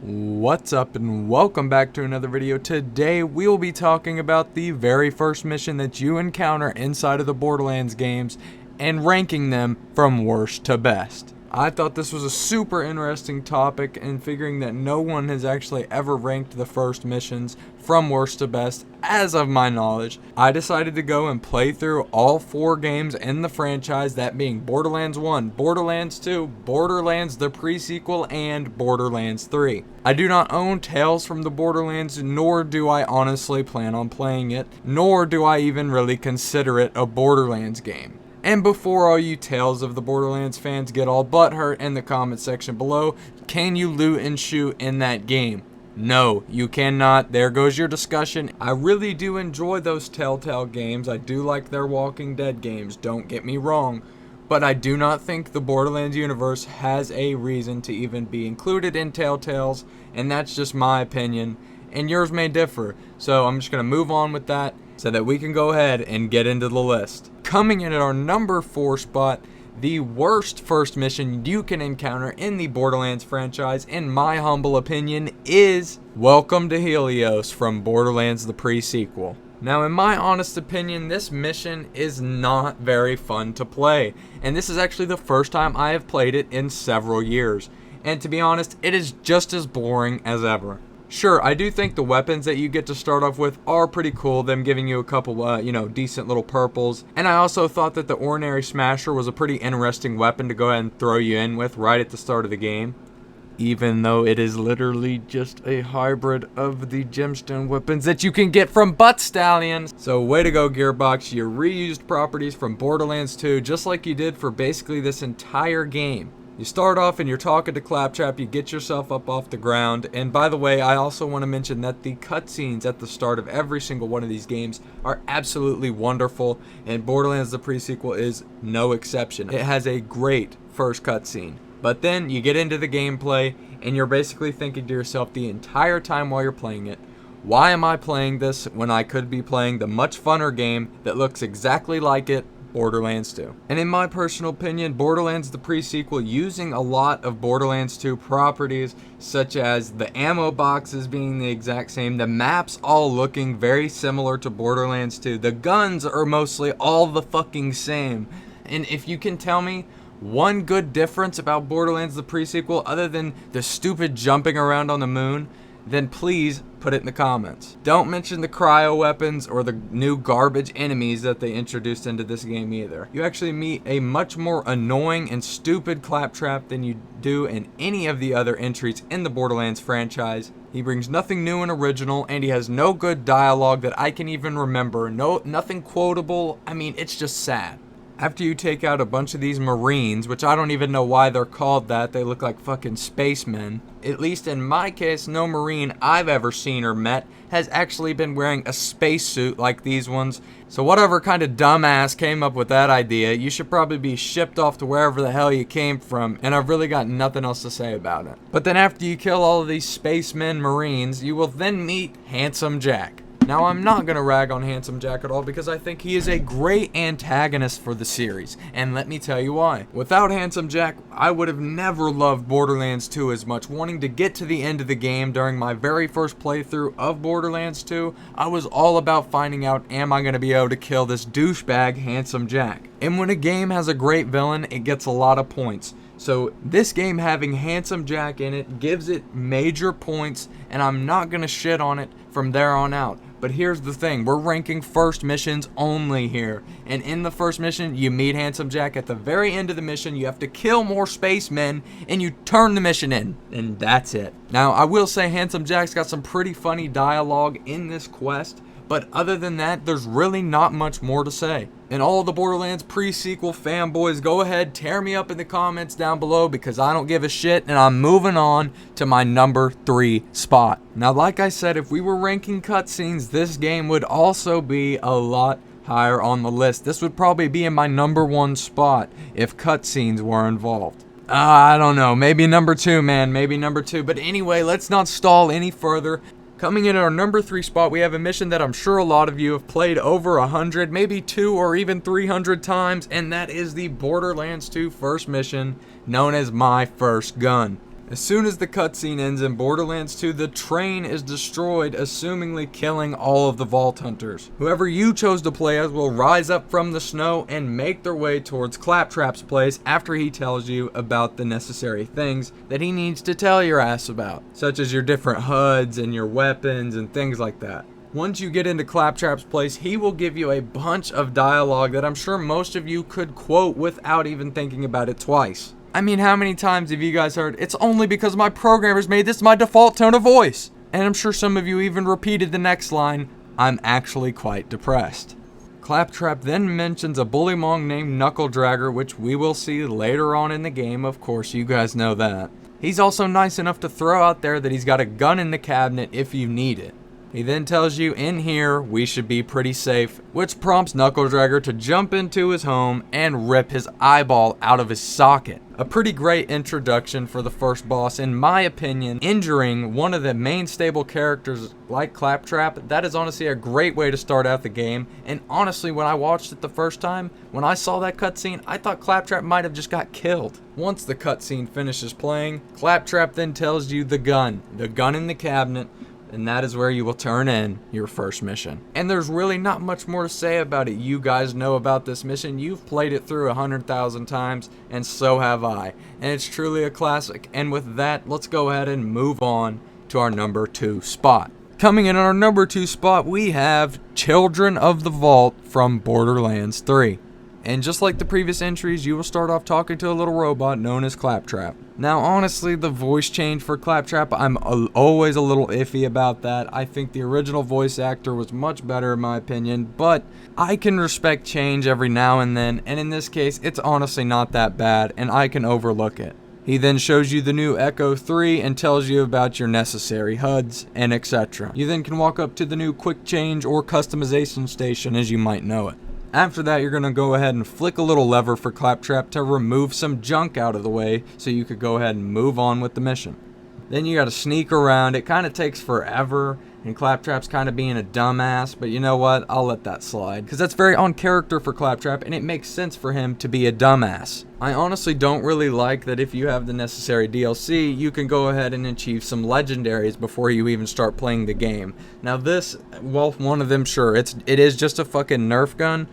What's up and welcome back to another video. Today we will be talking about the very first mission that you encounter inside of the Borderlands games and ranking them from worst to best. I thought this was a super interesting topic, and figuring that no one has actually ever ranked the first missions from worst to best as of my knowledge, I decided to go and play through all 4 games in the franchise, that being Borderlands 1, Borderlands 2, Borderlands the pre-sequel, and Borderlands 3. I do not own Tales from the Borderlands, nor do I honestly plan on playing it, nor do I even really consider it a Borderlands game. And before all you Tales of the Borderlands fans get all butthurt in the comment section below, can you loot and shoot in that game? No, you cannot. There goes your discussion. I really do enjoy those Telltale games. I do like their Walking Dead games, don't get me wrong. But I do not think the Borderlands universe has a reason to even be included in Telltales, and that's just my opinion, and yours may differ. So I'm just going to move on with that so that we can go ahead and get into the list. Coming in at our number 4 spot, the worst first mission you can encounter in the Borderlands franchise, in my humble opinion, is Welcome to Helios from Borderlands the pre-sequel. Now, in my honest opinion, this mission is not very fun to play, and this is actually the first time I have played it in several years, and to be honest, it is just as boring as ever. Sure, I do think the weapons that you get to start off with are pretty cool, them giving you a couple, decent little purples. And I also thought that the Ordinary Smasher was a pretty interesting weapon to go ahead and throw you in with right at the start of the game. Even though it is literally just a hybrid of the gemstone weapons that you can get from Butt Stallions. So way to go, Gearbox. You reused properties from Borderlands 2 just like you did for basically this entire game. You start off and you're talking to Claptrap, you get yourself up off the ground, and by the way, I also want to mention that the cutscenes at the start of every single one of these games are absolutely wonderful, and Borderlands the pre-sequel is no exception. It has a great first cutscene. But then you get into the gameplay, and you're basically thinking to yourself the entire time while you're playing it, why am I playing this when I could be playing the much funner game that looks exactly like it, Borderlands 2. And in my personal opinion, Borderlands the pre-sequel, using a lot of Borderlands 2 properties, such as the ammo boxes being the exact same, the maps all looking very similar to Borderlands 2, the guns are mostly all the fucking same. And if you can tell me one good difference about Borderlands the pre-sequel other than the stupid jumping around on the moon, then please put it in the comments. Don't mention the cryo weapons or the new garbage enemies that they introduced into this game either. You actually meet a much more annoying and stupid Claptrap than you do in any of the other entries in the Borderlands franchise. He brings nothing new and original, and he has no good dialogue that I can even remember. Nothing quotable. I mean, it's just sad. After you take out a bunch of these Marines, which I don't even know why they're called that, they look like fucking spacemen. At least in my case, no Marine I've ever seen or met has actually been wearing a spacesuit like these ones. So whatever kind of dumbass came up with that idea, you should probably be shipped off to wherever the hell you came from, and I've really got nothing else to say about it. But then after you kill all of these spacemen Marines, you will then meet Handsome Jack. Now, I'm not going to rag on Handsome Jack at all because I think he is a great antagonist for the series, and let me tell you why. Without Handsome Jack, I would have never loved Borderlands 2 as much. Wanting to get to the end of the game during my very first playthrough of Borderlands 2, I was all about finding out, am I going to be able to kill this douchebag Handsome Jack? And when a game has a great villain, it gets a lot of points. So this game having Handsome Jack in it gives it major points, and I'm not going to shit on it from there on out. But here's the thing, we're ranking first missions only here. And in the first mission, you meet Handsome Jack. At the very end of the mission, you have to kill more spacemen, and you turn the mission in. And that's it. Now, I will say Handsome Jack's got some pretty funny dialogue in this quest. But other than that, there's really not much more to say. And all the Borderlands pre-sequel fanboys, go ahead, tear me up in the comments down below because I don't give a shit, and I'm moving on to my number 3 spot. Now, like I said, if we were ranking cutscenes, this game would also be a lot higher on the list. This would probably be in my number 1 spot if cutscenes were involved. I don't know, maybe number 2, man, maybe number 2. But anyway, let's not stall any further. Coming in at our number 3 spot, we have a mission that I'm sure a lot of you have played over 100, maybe 2 or even 300 times, and that is the Borderlands 2 first mission, known as My First Gun. As soon as the cutscene ends in Borderlands 2, the train is destroyed, assumingly killing all of the Vault Hunters. Whoever you chose to play as will rise up from the snow and make their way towards Claptrap's place after he tells you about the necessary things that he needs to tell your ass about, such as your different HUDs and your weapons and things like that. Once you get into Claptrap's place, he will give you a bunch of dialogue that I'm sure most of you could quote without even thinking about it twice. I mean, how many times have you guys heard, "It's only because my programmers made this my default tone of voice"? And I'm sure some of you even repeated the next line, "I'm actually quite depressed." Claptrap then mentions a bullymong named Knuckle Dragger, which we will see later on in the game, of course, you guys know that. He's also nice enough to throw out there that he's got a gun in the cabinet if you need it. He then tells you in here we should be pretty safe, which prompts Knuckle Dragger to jump into his home and rip his eyeball out of his socket. A pretty great introduction for the first boss, in my opinion. Injuring one of the main stable characters like Claptrap, that is honestly a great way to start out the game. And honestly, when I watched it the first time, when I saw that cutscene, I thought Claptrap might have just got killed. Once the cutscene finishes playing, Claptrap then tells you the gun in the cabinet, and that is where you will turn in your first mission. And there's really not much more to say about it. You guys know about this mission. You've played it through 100,000 times, and so have I. And it's truly a classic. And with that, let's go ahead and move on to our number 2 spot. Coming in on our number 2 spot, we have Children of the Vault from Borderlands 3. And just like the previous entries, you will start off talking to a little robot known as Claptrap. Now, honestly, the voice change for Claptrap, I'm always a little iffy about that. I think the original voice actor was much better in my opinion, but I can respect change every now and then, and in this case, it's honestly not that bad, and I can overlook it. He then shows you the new Echo 3 and tells you about your necessary HUDs and etc. You then can walk up to the new quick change or customization station as you might know it. After that, you're going to go ahead and flick a little lever for Claptrap to remove some junk out of the way so you could go ahead and move on with the mission. Then you got to sneak around. It kind of takes forever, and Claptrap's kind of being a dumbass, but you know what? I'll let that slide, because that's very on character for Claptrap, and it makes sense for him to be a dumbass. I honestly don't really like that if you have the necessary DLC, you can go ahead and achieve some legendaries before you even start playing the game. Now this, well, one of them, sure, it is just a fucking Nerf gun.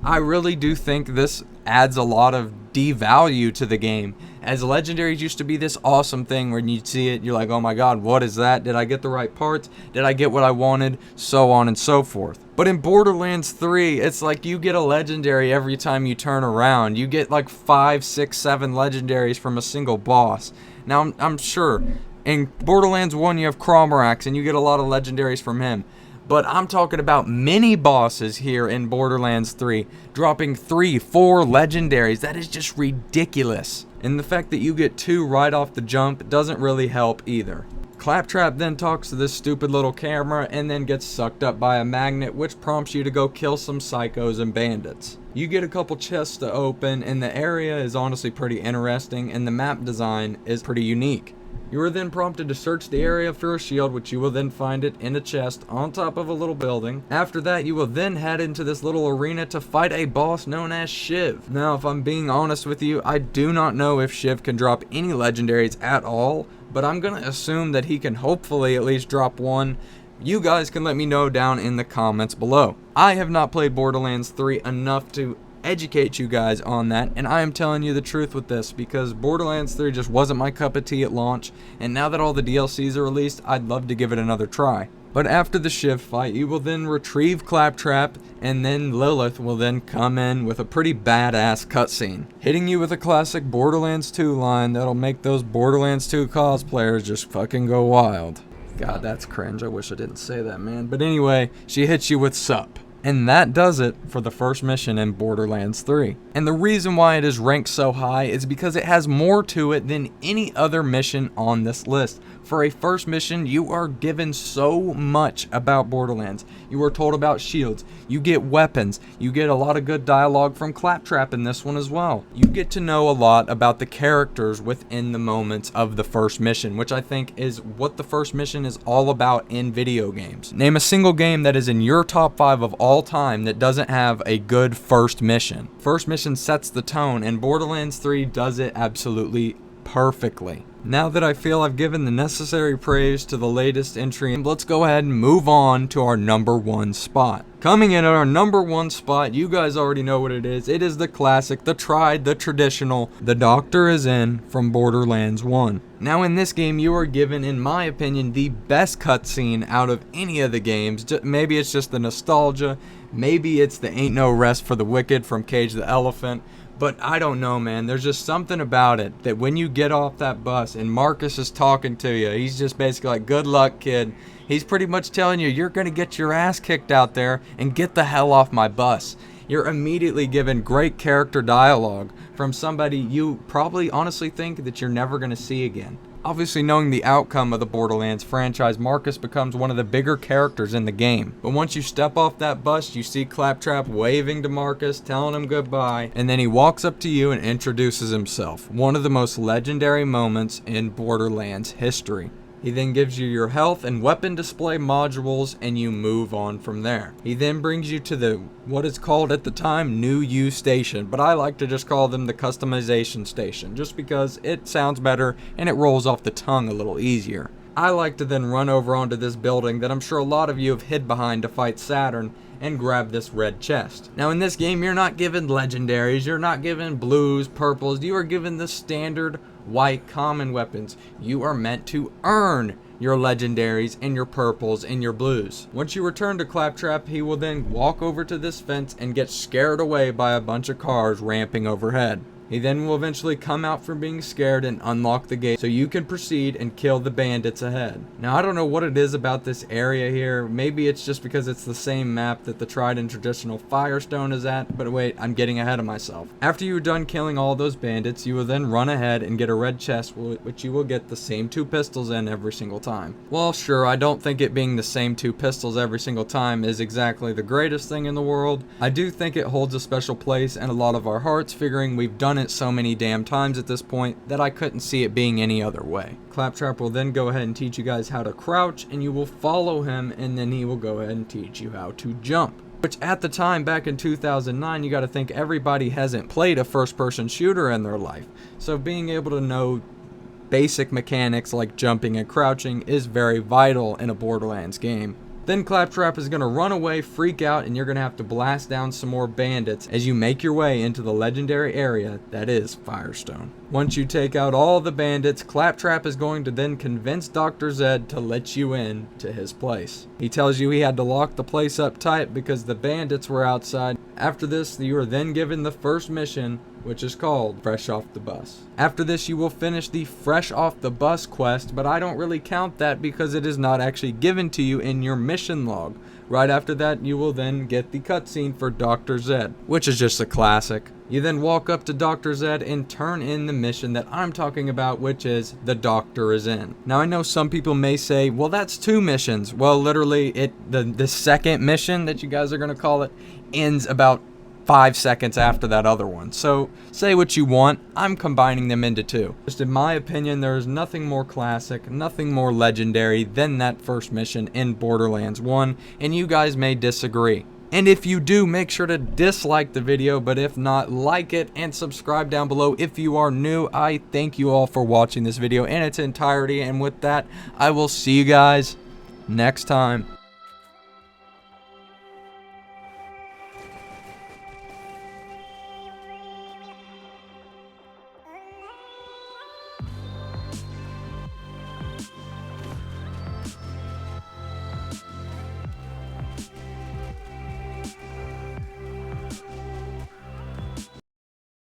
I really do think this adds a lot of devalue to the game, as legendaries used to be this awesome thing when you see it, you're like, oh my god, what is that? Did I get the right parts? Did I get what I wanted? So on and so forth. But in Borderlands 3, it's like you get a legendary every time you turn around. You get like 5, 6, 7 legendaries from a single boss. Now, I'm sure in Borderlands 1 you have Cromarax and you get a lot of legendaries from him. But I'm talking about mini bosses here in Borderlands 3, dropping 3, 4 legendaries. That is just ridiculous. And the fact that you get 2 right off the jump doesn't really help either. Claptrap then talks to this stupid little camera and then gets sucked up by a magnet, which prompts you to go kill some psychos and bandits. You get a couple chests to open, and the area is honestly pretty interesting, and the map design is pretty unique. You are then prompted to search the area for a shield, which you will then find it in a chest on top of a little building. After that, you will then head into this little arena to fight a boss known as Shiv. Now, if I'm being honest with you, I do not know if Shiv can drop any legendaries at all, but I'm going to assume that he can hopefully at least drop one. You guys can let me know down in the comments below. I have not played Borderlands 3 enough to educate you guys on that, and I am telling you the truth with this, because Borderlands 3 just wasn't my cup of tea at launch, and now that all the DLCs are released, I'd love to give it another try. But after the Shiv fight, you will then retrieve Claptrap, and then Lilith will then come in with a pretty badass cutscene, hitting you with a classic Borderlands 2 line that'll make those Borderlands 2 cosplayers just fucking go wild. God, that's cringe. I wish I didn't say that, man. But anyway, she hits you with sup. And that does it for the first mission in Borderlands 3. And the reason why it is ranked so high is because it has more to it than any other mission on this list. For a first mission, you are given so much about Borderlands. You are told about shields, you get weapons, you get a lot of good dialogue from Claptrap in this one as well. You get to know a lot about the characters within the moments of the first mission, which I think is what the first mission is all about in video games. Name a single game that is in your top 5 of all time that doesn't have a good first mission. First mission sets the tone, and Borderlands 3 does it absolutely perfectly. Now that I feel I've given the necessary praise to the latest entry, let's go ahead and move on to our number 1 spot. Coming in at our number 1 spot, you guys already know what it is. It is the classic, the tried, the traditional, The Doctor Is In from Borderlands 1. Now in this game, you are given, in my opinion, the best cutscene out of any of the games. Maybe it's just the nostalgia, maybe it's the Ain't No Rest for the Wicked from Cage the Elephant. But I don't know, man. There's just something about it that when you get off that bus and Marcus is talking to you, he's just basically like, good luck, kid. He's pretty much telling you, you're going to get your ass kicked out there and get the hell off my bus. You're immediately given great character dialogue from somebody you probably honestly think that you're never going to see again. Obviously, knowing the outcome of the Borderlands franchise, Marcus becomes one of the bigger characters in the game. But once you step off that bus, you see Claptrap waving to Marcus, telling him goodbye, and then he walks up to you and introduces himself. One of the most legendary moments in Borderlands history. He then gives you your health and weapon display modules, and you move on from there. He then brings you to what is called at the time New You Station, but I like to just call them the Customization Station, just because it sounds better and it rolls off the tongue a little easier. I like to then run over onto this building that I'm sure a lot of you have hid behind to fight Saturn, and grab this red chest. Now in this game, you're not given legendaries, you're not given blues, purples, you are given the standard white common weapons. You are meant to earn your legendaries and your purples and your blues. Once you return to Claptrap, he will then walk over to this fence and get scared away by a bunch of cars ramping overhead. He then will eventually come out from being scared and unlock the gate so you can proceed and kill the bandits ahead. Now I don't know what it is about this area here. Maybe it's just because it's the same map that the tried and traditional Firestone is at, but wait, I'm getting ahead of myself. After you're done killing all those bandits, you will then run ahead and get a red chest, which you will get the same 2 pistols in every single time. Well, sure, I don't think it being the same 2 pistols every single time is exactly the greatest thing in the world. I do think it holds a special place in a lot of our hearts, figuring we've done it so many damn times at this point that I couldn't see it being any other way. Claptrap will then go ahead and teach you guys how to crouch, and you will follow him, and then he will go ahead and teach you how to jump. Which at the time, back in 2009, you gotta think everybody hasn't played a first-person shooter in their life. So being able to know basic mechanics like jumping and crouching is very vital in a Borderlands game. Then Claptrap is going to run away, freak out, and you're going to have to blast down some more bandits as you make your way into the legendary area that is Firestone. Once you take out all the bandits, Claptrap is going to then convince Dr. Zed to let you in to his place. He tells you he had to lock the place up tight because the bandits were outside. After this, you are then given the first mission, which is called Fresh Off the Bus. After this, you will finish the Fresh Off the Bus quest, but I don't really count that because it is not actually given to you in your mission log. Right after that, you will then get the cutscene for Dr. Zed, which is just a classic. You then walk up to Dr. Zed and turn in the mission that I'm talking about, which is The Doctor Is In. Now I know some people may say, well, that's 2 missions. Well, literally, the second mission that you guys are going to call it ends about 5 seconds after that other one. So say what you want, I'm combining them into 2. Just in my opinion, there is nothing more classic, nothing more legendary than that first mission in Borderlands 1, and you guys may disagree. And if you do, make sure to dislike the video, but if not, like it and subscribe down below if you are new. I thank you all for watching this video in its entirety, and with that, I will see you guys next time.